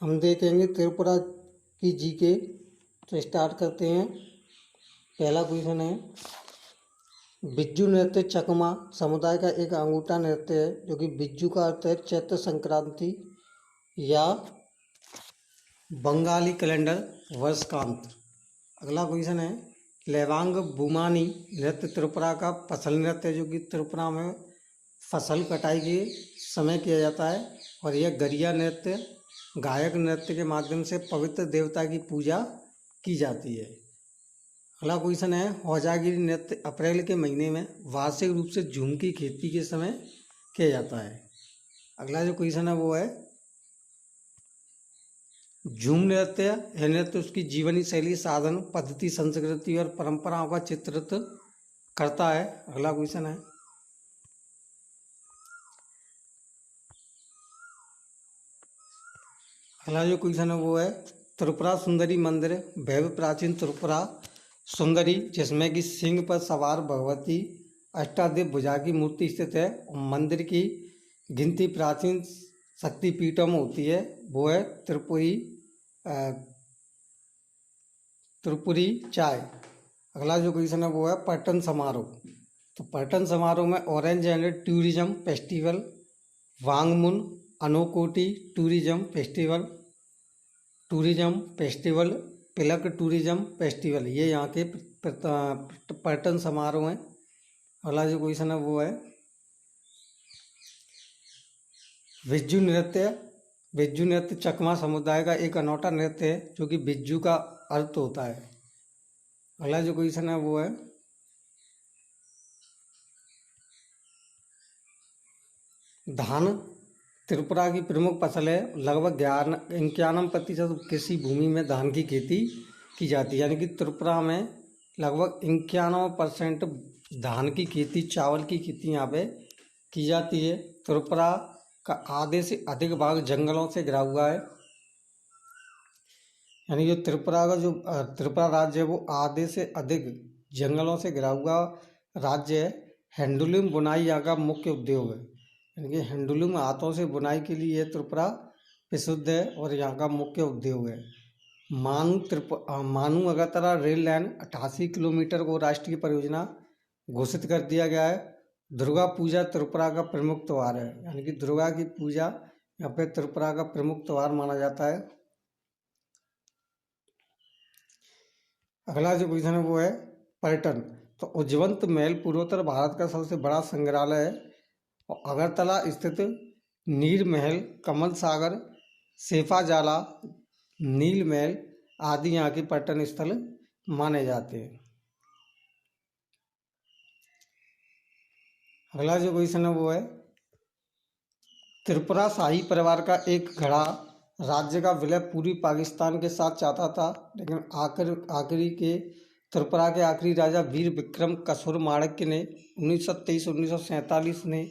हम देखेंगे त्रिपुरा की जीके। तो स्टार्ट करते हैं। पहला क्वेश्चन है, बिज्जू नृत्य चकमा समुदाय का एक अंगूठा नृत्य है, जो कि बिज्जू का अर्थ है चैत्र संक्रांति या बंगाली कैलेंडर वर्षकांत। अगला क्वेश्चन है, लेवांग बुमानी नृत्य त्रिपुरा का फसल नृत्य है, जो कि त्रिपुरा में फसल कटाई के समय किया जाता है। और यह गरिया नृत्य गायक नृत्य के माध्यम से पवित्र देवता की पूजा की जाती है। अगला क्वेश्चन है, हौजागिरी नृत्य अप्रैल के महीने में वार्षिक रूप से झूम की खेती के समय किया जाता है। अगला जो क्वेश्चन है वो है, झूम नृत्य है नृत्य उसकी जीवनी शैली, साधन, पद्धति, संस्कृति और परंपराओं का चित्रित करता है। अगला क्वेश्चन है, अगला जो क्वेश्चन है वो है, त्रिपुरा सुंदरी मंदिर भव्य प्राचीन त्रिपुरा सुंदरी जिसमें कि सिंह पर सवार भगवती अष्टादिव्य भुजा की मूर्ति स्थित है और मंदिर की गिनती प्राचीन शक्तिपीठों में होती है, वो है त्रिपुरी चाय। अगला जो क्वेश्चन है वो है, पर्यटन समारोह। तो पर्यटन समारोह में orange and tourism festival, Wangmun Unakoti tourism festival, Pilak tourism festival, ये यहाँ के पर्यटन समारोह हैं। अगला जो क्वेश्चन है वो है, बिज्जू नृत्य चकमा समुदाय का एक अनोखा नृत्य है, जो कि बिज्जू का अर्थ होता है। अगला जो क्वेश्चन है वो है, धान त्रिपुरा की प्रमुख फसल है, लगभग 91% कृषि भूमि में धान की खेती की जाती है। यानी कि त्रिपुरा में लगभग 91% धान की खेती, चावल की खेती यहाँ पे की जाती है। त्रिपुरा का आधे से अधिक भाग जंगलों से घिरा हुआ है। यानी जो त्रिपुरा राज्य है वो आधे से अधिक जंगलों से घिरा हुआ राज्य है। हैंडलूम बुनाई यहाँ का मुख्य उद्योग है। यानी कि हैंडलूम हाथों से बुनाई के लिए त्रिपुरा प्रसिद्ध है और यहाँ का मुख्य उद्योग है। मानू अगरतला रेल लाइन 88 किलोमीटर को राष्ट्रीय परियोजना घोषित कर दिया गया है। दुर्गा पूजा त्रिपुरा का प्रमुख त्यौहार है। यानी कि दुर्गा की पूजा यहाँ पे त्रिपुरा का प्रमुख त्यौहार माना जाता है। अगला जो क्वेश्चन है वो है, पर्यटन। तो उज्जवंत महल पूर्वोत्तर भारत का सबसे बड़ा संग्रहालय है और अगरतला स्थित नीर महल, कमल सागर, सेफाजाला, नील महल आदि यहाँ के पर्यटन स्थल माने जाते हैं। अगला जो क्वेश्चन है वो है, त्रिपुरा शाही परिवार का एक घड़ा राज्य का विलय पूर्वी पाकिस्तान के साथ चाहता था, लेकिन आखिरी के त्रिपुरा के आखिरी राजा वीर विक्रम कसुर माणक्य ने 1923-1947 में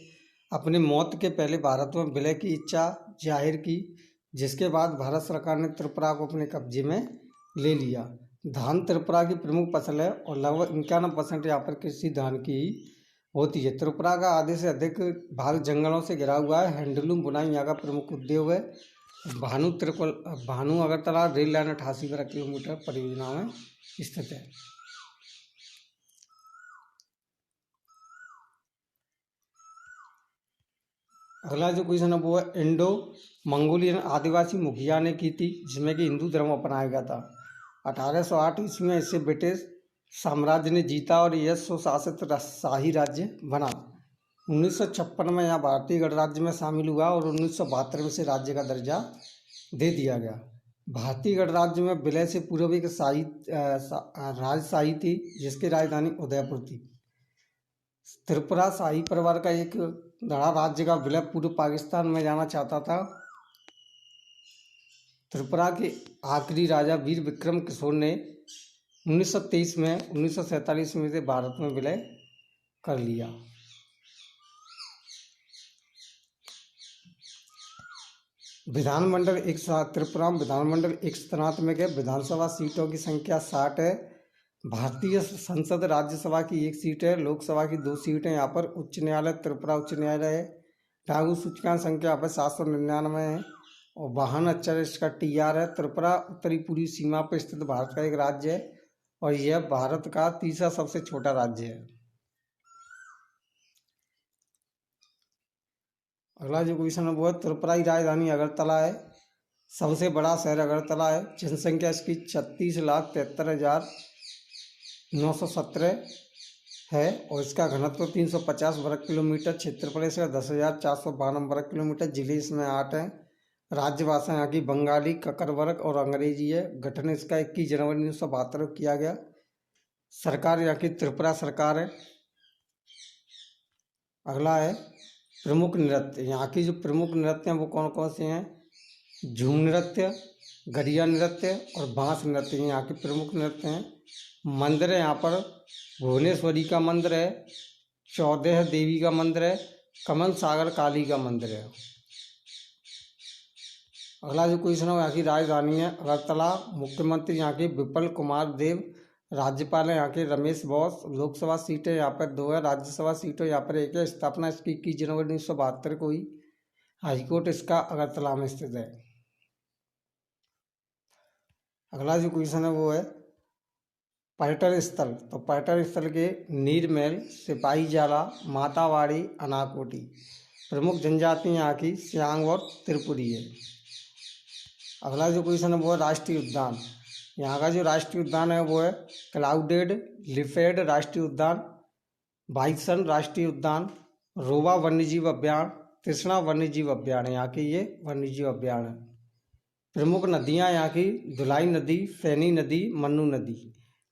अपनी मौत के पहले भारत में विलय की इच्छा जाहिर की, जिसके बाद भारत सरकार ने त्रिपुरा को अपने कब्जे में ले लिया। धान त्रिपुरा की प्रमुख फसल है और लगभग 91% यहाँ पर कृषि धान की होती है। त्रिपुरा का आधे से अधिक भाग जंगलों से घिरा हुआ है। हैंडलूम बुनाई यहाँ का प्रमुख उद्योग है। Bhanu Agartala rail line 88 kilometre परियोजना में स्थित है। अगला जो क्वेश्चन है वो है, इंडो मंगोलियन आदिवासी मुखिया ने की थी, जिसमें कि हिंदू धर्म अपनाया गया था। 1808 ईस्वी में इससे ब्रिटिश साम्राज्य ने जीता और यह स्वशासित शाही राज्य बना। 1956 में यह भारतीय गणराज्य में शामिल हुआ और 1972 में से राज्य का दर्जा दे दिया गया। भारतीय गणराज्य में विलय से पूर्व एक राजशाही थी, जिसकी राजधानी उदयपुर थी। त्रिपुरा शाही परिवार का एक धड़ा राज्य का विलय पूर्व पाकिस्तान में जाना चाहता था। त्रिपुरा के आखिरी राजा वीर विक्रम किशोर ने 1923 में 1947 में से भारत में विलय कर लिया। विधानमंडल त्रिपुरा विधानमंडल एक स्नातक है। विधानसभा सीटों की संख्या 60 है। भारतीय संसद राज्यसभा की 1 सीट है, लोकसभा की 2 सीट है। यहाँ पर उच्च न्यायालय त्रिपुरा उच्च न्यायालय है। टागु सूचकांक संख्या यहाँ पर 799 है। और वाहन अक्षर इसका TR है। त्रिपुरा उत्तरी पूर्वी सीमा पर स्थित भारत का एक राज्य है और यह भारत का तीसरा सबसे छोटा राज्य है। अगला जो क्वेश्चन है वो है त्रिपुरा की राजधानी अगरतला है। सबसे बड़ा शहर अगरतला है। जनसंख्या इसकी 36,73,917 है और इसका घनत्व 350 वर्ग किलोमीटर, क्षेत्रफल इसका 10,452 वर्ग किलोमीटर, जिले इसमें 8 हैं। राज्य भाषा यहाँ की बंगाली, ककरवर्ग और अंग्रेजी है। गठन इसका 21 जनवरी 1972 को किया गया। सरकार यहाँ की त्रिपुरा सरकार है। अगला है प्रमुख नृत्य। यहाँ की जो प्रमुख नृत्य हैं वो कौन कौन से हैं? झूम नृत्य, गरिया नृत्य और बांस नृत्य यहाँ के प्रमुख नृत्य हैं। मंदिर है यहाँ पर भुवनेश्वरी का मंदिर है, 14 देवी का मंदिर है, कमल सागर काली का मंदिर है। अगला जो क्वेश्चन है यहाँ की राजधानी है अगरतला। मुख्यमंत्री यहाँ के विपुल कुमार देव, राज्यपाल है यहाँ के रमेश बॉस। लोकसभा सीटें यहाँ पर 2 है, राज्यसभा सीटें यहाँ पर 1 है। स्थापना इसकी 21 जनवरी 1972 को हुई। हाईकोर्ट इसका अगरतला में स्थित है। अगला जो क्वेश्चन है वो है पर्यटन स्थल। तो पर्यटन स्थल के नीरमहल, सिपाही जाला, मातावाड़ी, अनाकोटी। प्रमुख जनजाति यहाँ की सियांग और त्रिपुरी है। अगला जो क्वेश्चन है वो है राष्ट्रीय उद्यान। यहाँ का जो राष्ट्रीय उद्यान है वो है क्लाउडेड लिफेड राष्ट्रीय उद्यान, बाइसन राष्ट्रीय उद्यान, रोवा वन्यजीव अभ्यारण्य, तृष्णा वन्यजीव अभ्यारण्य। यहाँ की ये वन्यजीव अभ्यारण्य है। प्रमुख नदियाँ यहाँ की धुलाई नदी, फैनी नदी, मन्नू नदी।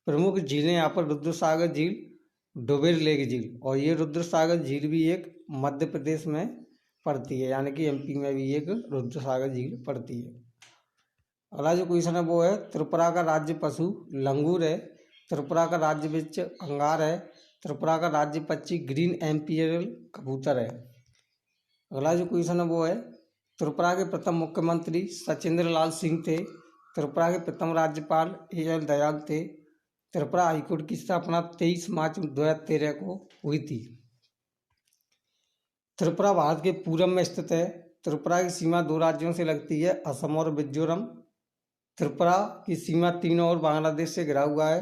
प्रमुख झीलें यहाँ पर रुद्रसागर झील, डोबेर लेक झील और ये रुद्रसागर झील भी एक मध्य प्रदेश में पड़ती है, यानी कि MP में भी एक रुद्रसागर झील पड़ती है। अगला जो क्वेश्चन है वो है त्रिपुरा का राज्य पशु लंगूर है। त्रिपुरा का राज्य वृक्ष अंगार है। त्रिपुरा का राज्य पक्षी ग्रीन एम्पियरल कबूतर है। अगला जो क्वेश्चन है वो है त्रिपुरा के प्रथम मुख्यमंत्री सचिंद्र लाल सिंह थे। त्रिपुरा के प्रथम राज्यपाल AL दयाल थे। त्रिपुरा हाईकोर्ट की स्थापना 23 मार्च 2013 को हुई थी। त्रिपुरा भारत के पूरब में स्थित है। त्रिपुरा की सीमा 2 राज्यों से लगती है, असम और मिजोरम। त्रिपुरा की सीमा 3 और बांग्लादेश से घिरा हुआ है।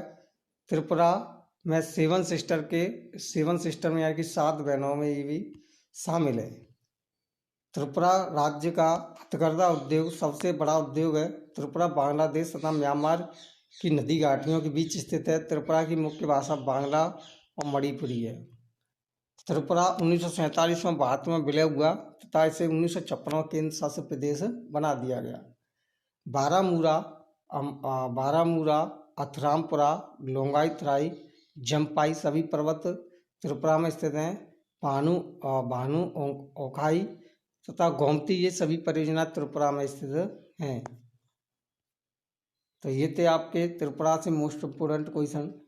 त्रिपुरा में 7 सिस्टर में यानी कि 7 बहनों में ये भी शामिल है। त्रिपुरा राज्य का हथकरघा उद्योग सबसे बड़ा उद्योग है। त्रिपुरा बांग्लादेश तथा म्यांमार की नदी घाटियों के बीच स्थित है। त्रिपुरा की मुख्य भाषा बांग्ला और मणिपुरी है। त्रिपुरा 1947 में भारत में विलय हुआ तथा इसे 1956 में केंद्र शासित प्रदेश बना दिया गया। बारामूरा, अथरामपुरा, लोंगाई तराई, जम्पाई सभी पर्वत त्रिपुरा में स्थित हैं। भानु ओखाई तथा गोमती ये सभी परियोजना त्रिपुरा में स्थित हैं। तो ये थे आपके त्रिपुरा से मोस्ट इम्पोर्टेंट क्वेश्चन।